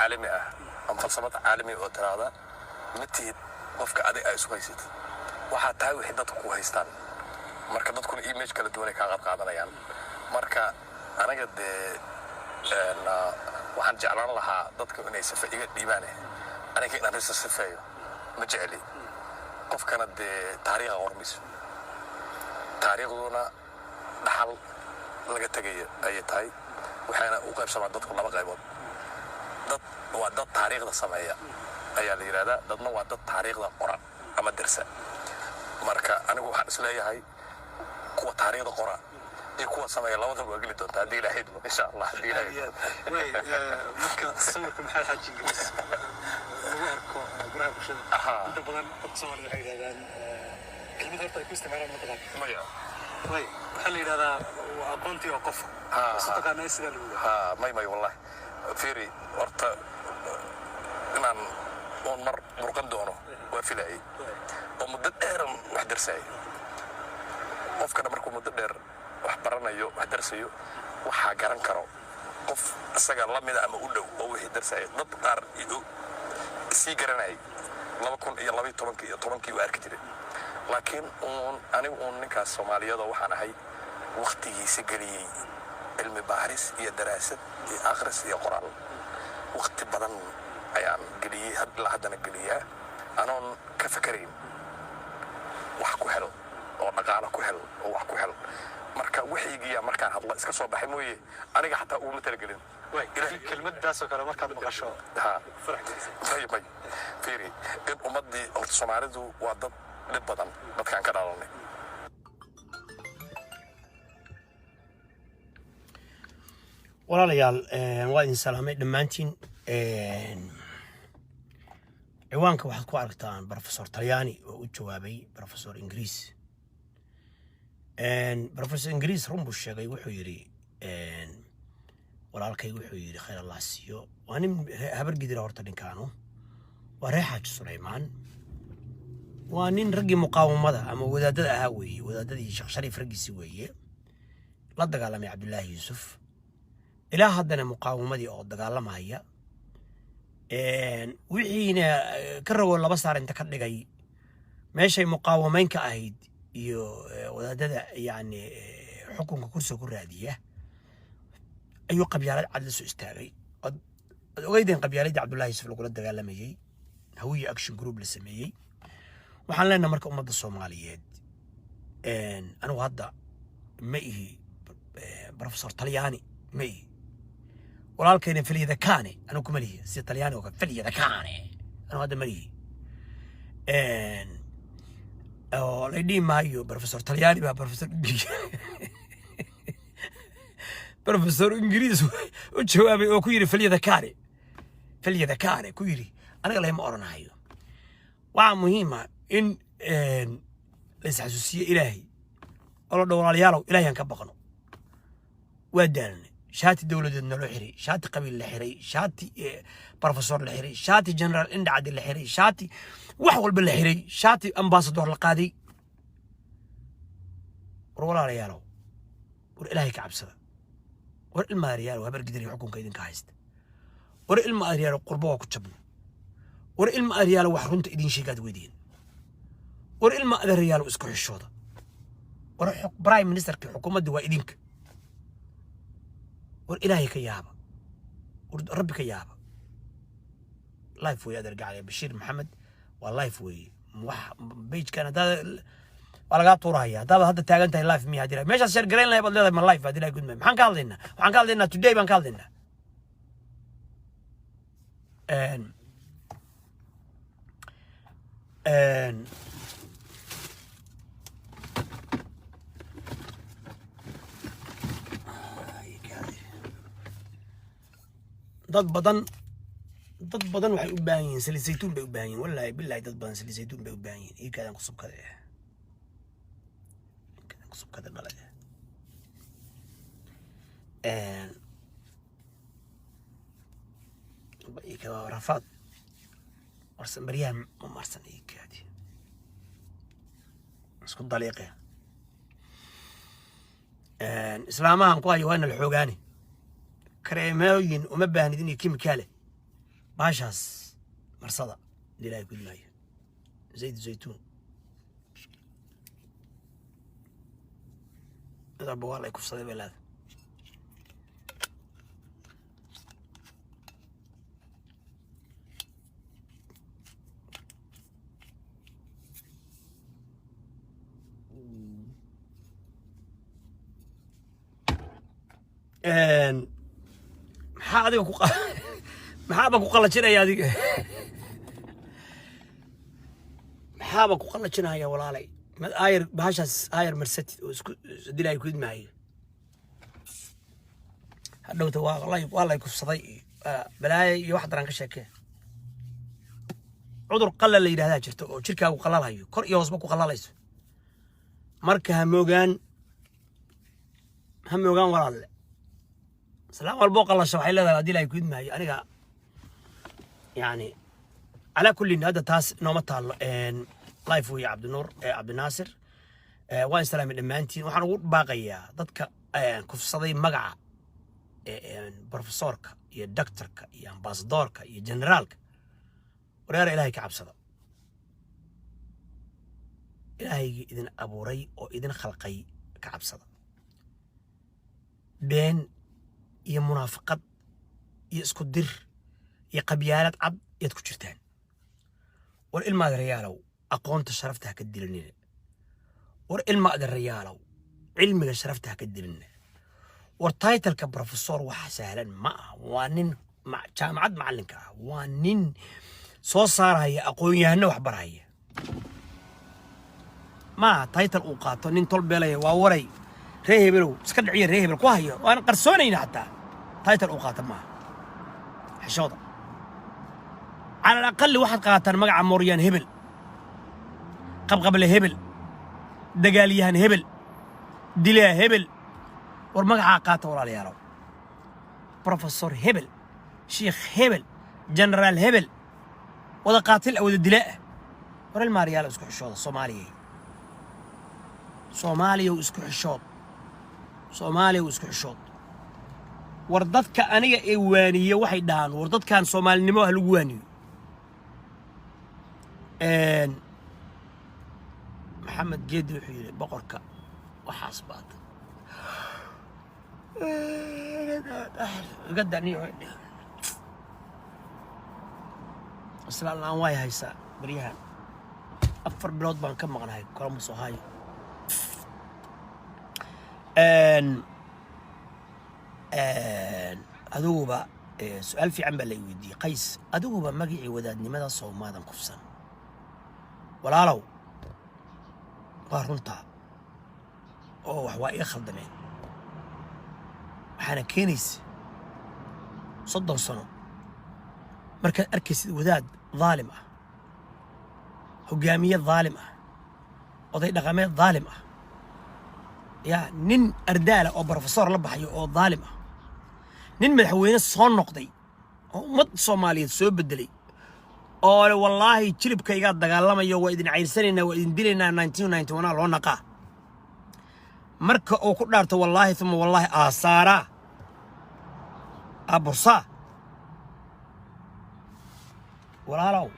عالمي أم فلسفة عالمي أو ترادا متى قفك أدي أي سويسيت واحد تاوي حدتك كويستان marka dadku image kala duwan ay ka qaadanayaan marka anaga waxaan jeclaan lahaa dadku inay safa iga dhiibaan aniga inaan safeeyo ma jeceli qofkana taariikh qormiso taariikhduna dhaxal laga tagay ay tahay waxaana u qaybsamaa dadku laba qaybood dad waa dad taariikhda sameeya ayaa la yiraahdaa dadna waa dad taariikhda qoran ama darsa marka anigu waxaan isleeyahay kuwa taariikhda qoran iyo kuwa sameeya labadaba waa geli doontaa hadii ilaahay idmo insha Allah hadii ilaahay marka sawirka maxaa xajin galis lagu arko baraha bulshada inta badan dadka Soomaaliyeed waxay yiraahdaan kelmad horta ay ku isticmaalaan mataqaan maya waxaa la yiraahdaa aqoontii oo qof taqaanay sida lagu may wallahi fiiri horta inaan on mar murqan doono waa filay oo muddo dheer wax darsay qofkana markuu muddo dheer wax baranayo wax darsayo waxa garan karo qof asaga la mid ama u dhow oo wixii darsay dad qaar si garanay 2012 iyo 10kii u arki jiray laakiin anigu ninkaas Soomaaliyeed waxaan ahay waqtigiisa galiyay cilmi baaris iyo daraasad iyo akhris iyo qoraal waqti badan ayaan galiyay haddana galiyaa anoon ka fikirayn wax ku helo oo dhaqaale ku helo oo wax ku helo marka wixiigiya markaan hadla iska soo baxay mooyee aniga xataa uu matala gelin ilaahay kelmaddaas oo kale markaad maqasho bay fiiri dad ummadii Soomaalidu waa dad dhib badan dadkaan ka dhalanay walaalayaal waa idin salaamay dhammaantiin ciwaanka waxaad ku aragtaan Professor Talyaani oo u jawaabay Professor Ingiriis Professor Ingiriis runbu sheegay wuxuu yiri walaalkay wuxuu yiri khayr Allah siiyo waa nin habar gidira horta ninkaanu waa Reexaaj Suleymaan waa nin ragii muqaawamada ama wadaadada ahaa weeye wadaadadii Sheekh Shariif ragiisi weeye la dagaalamay Cabdullaahi Yuusuf ilaa haddana muqaawamadii oo dagaalamaya wixiina ka rabo laba saar inta ka dhigay meeshay muqaawamayn ka ahayd iyo wadaadada yani xukunka kursiga ku raadiya ayuu qabyaalad cad la soo istaagay ogeydeen qabyaaladii Cabdullaahi Yuusuf lagula dagaalamayay hawiye action group la sameeyay waxaan leenahay marka ummadda Soomaaliyeed anigu hadda ma ihi Professor Talyaani ma ihi walaalkayna filiyada kaane anu kuma lihi si Talyaani oo filiyada kaane anu hadda ma lihi oo la dhii maayo Professor Talyaani ba Professor Ingiriis u jawaabay oo ku yiri filiyada kaane ku yiri aniga lama oranayo waa muhiim in la isxasuusiyo Ilaahay oo la dhawalayaalo Ilaahay aan ka baqno waa daalnay شاتي دولة النلوحري شاتي قبيل الحري شاتي بروفيسور الحري شاتي جنرال إند عدي الحري شاتي وحول بالحري شاتي أمباسادور القاضي ولا ريالو والإلهي كعب سدا والإلما ريالو هبر قدر يحكم كيدن كايست والإلما ريالو قربوه كتشبو والإلما ريالو وحرونت إدين شيقات ويدين والإلما ريالو اسكو الشوطة وروح برايم منستر كي حكومة دوا إدينك والإلهي كيابا وربي كيابا لايف ويا درجع عليه بشير محمد واللايف وي بيج كان هذا ولا قاعد طورها هذا تاجنت لايف مي هذه مش أصير جرين لا يبغى من لايف هذه لا يقول من حن قال لنا today بان قال لنا dad badan waxay u baahan yihiin saliid saytuun bay u baahan yihiin wallahi billahi dad badan saliid saytuun bay u baahan yihiin iikaadan kusubkada dhalay iikada rafaad warsan baryahan ma marsan iikaadi isku daliiqe islaamahan ku hayo waana la xoogaani كريمين وما بهندين كيميكاله باشاس مرصدة دي لا يكون معي زيت زيتون هذا والله يكون صديق بلاد maxaa adiga maxaaba ku qalajinaya adiga maxaaba ku qalajinaya walaalay mad ayr bahashaas ayr marsatid oo isku dilay ku idmaayo hadhowta waa lay kufsaday balaayo iyo wax daran ka sheekee cudur qalal la yiraahdaa jirto oo jirkaagu qalalayo kor iyo hoosba ku qalalayso marka ha moogaan walaalle سلام والبوق الله شو حيلا ذا ديلا يكون معي أنا يعني على كل هذا تاس نومتال إن لايف ويا عبد النور عبد الناصر وين سلام الإمانتين وحنقول باقية ضدك كف صدي مقع بروفيسورك يا دكتورك يا امباسدورك يا جنرالك ورير إلهي كعب صدا إلهي إذن أبو ري أو إذن خلقي كعب صدا بين iyo munaafaqad iyo isku dir iyo qabyaalad cad yaad ku jirtaan war ilmaad rayaalow aqoonta sharafta ka dilinina war ilmaad rayaalow cilmiga sharafta ka dilinina war title-ka professor waxa sahlan ma waa nin jaamacad macalinka ah waa nin soo saaraya aqoon-yahano wax baraya ma title uu qaato nin tolbeelaya waa waray reehebelow iska dhiciye reehebel ku hayo waan qarsoonayna hataa تايتل أوقات ما حشوطة على الأقل واحد قاتل مقع موريان هبل قبل هبل دقاليان هبل دليا هبل ورمقع قاتل ولا ليارو بروفيسور هبل شيخ هبل جنرال هبل وذا قاتل أو ذا دلاء ورا الماريال اسكو حشوطة صوماليا واسكو حشوط صوماليا واسكو حشوط وردتك أنا إيوانية واحد دهان وردت كان صومال نمو هالواني محمد جد وحيلة بقرك وحاسبات قد عني وحيد أصلا الله واي هايسا بريهان أفر بلود بان كم مغنى هاي كرمسو هاي أدوبا سؤال في عم بلي ودي قيس أدوبا مقعي ودادني ماذا صوم ماذا قفصا ولا لو قارنتا أو حوائي خلدمين وحانا كينيس صدق صنو مركز أركز وداد ظالمة هجامية ظالمة وضي نغمات ظالمة يا نين أردالة أو بروفيسور لبحي أو ظالمة نين مدحوين الصون نقضي أو مد صومالية سوء بدلي أو والله تشلب كيقات دقالما يو وإذن عيرسانينا وإذن دلنا 1991 لو نقاه مركة أو كدارت والله ثم والله آثارا أبرصا ولا لو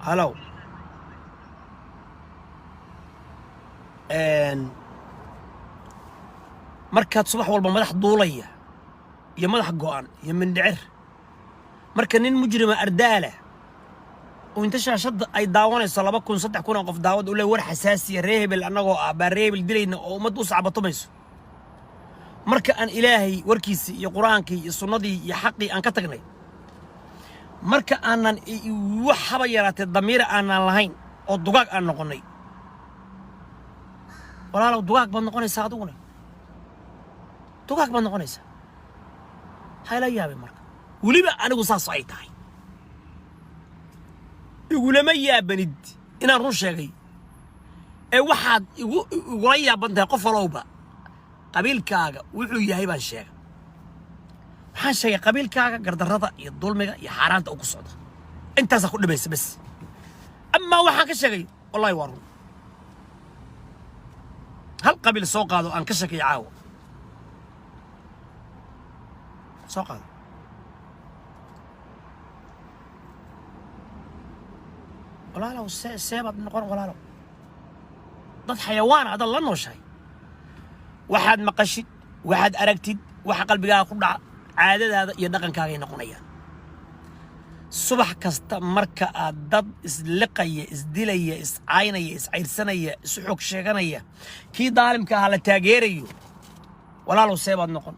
هلو markaad subax walba madax duulaya iyo madax go'an iyo mindhicir marka nin mujrima ardaala oo inta shaashada ay daawanayso 2,000 3,000 qof daawad u leh war xasaasiya reebel anagoo ah baa reebel dilayna oo ummad u sacbatumayso marka aan ilaahay warkiisa iyo quraankii iyo sunnadii iyo xaqii aan ka tagnay marka aanan wax haba yaraatay damiir aanan lahayn oo dugaag aan noqonay walaalow dugaag baad noqonaysaa adiguna dugaag baad noqonaysaa hayla yaabay marka weliba anigu saas ay tahay igulama yaabanid inaan run sheegay ee waxaad igula yaaban tahay qof walowba qabiilkaaga wuxuu yahay baan sheegay waxaan sheegay qabiilkaaga gardarrada iyo dulmiga iyo xaaraanta u ku socda intaasaa ku dhibaysa bas amaa waxaan ka sheegay wallahi waa run هل قبل سوق هذا أن كشك يعاو سوقا ولا لو سيبت نقول ولا لو ضد حيوان هذا الله نو شيء واحد مقشد واحد أركتد واحد قلبي كله عادة هذا يدقن كاغي نقونيا صبح كست مركا ضد إسلقية إسدلية إسعينية إسعيرسنية إسحوك شيغانية كي ظالم كهلا تاجيريو ولا لو سيبت نقول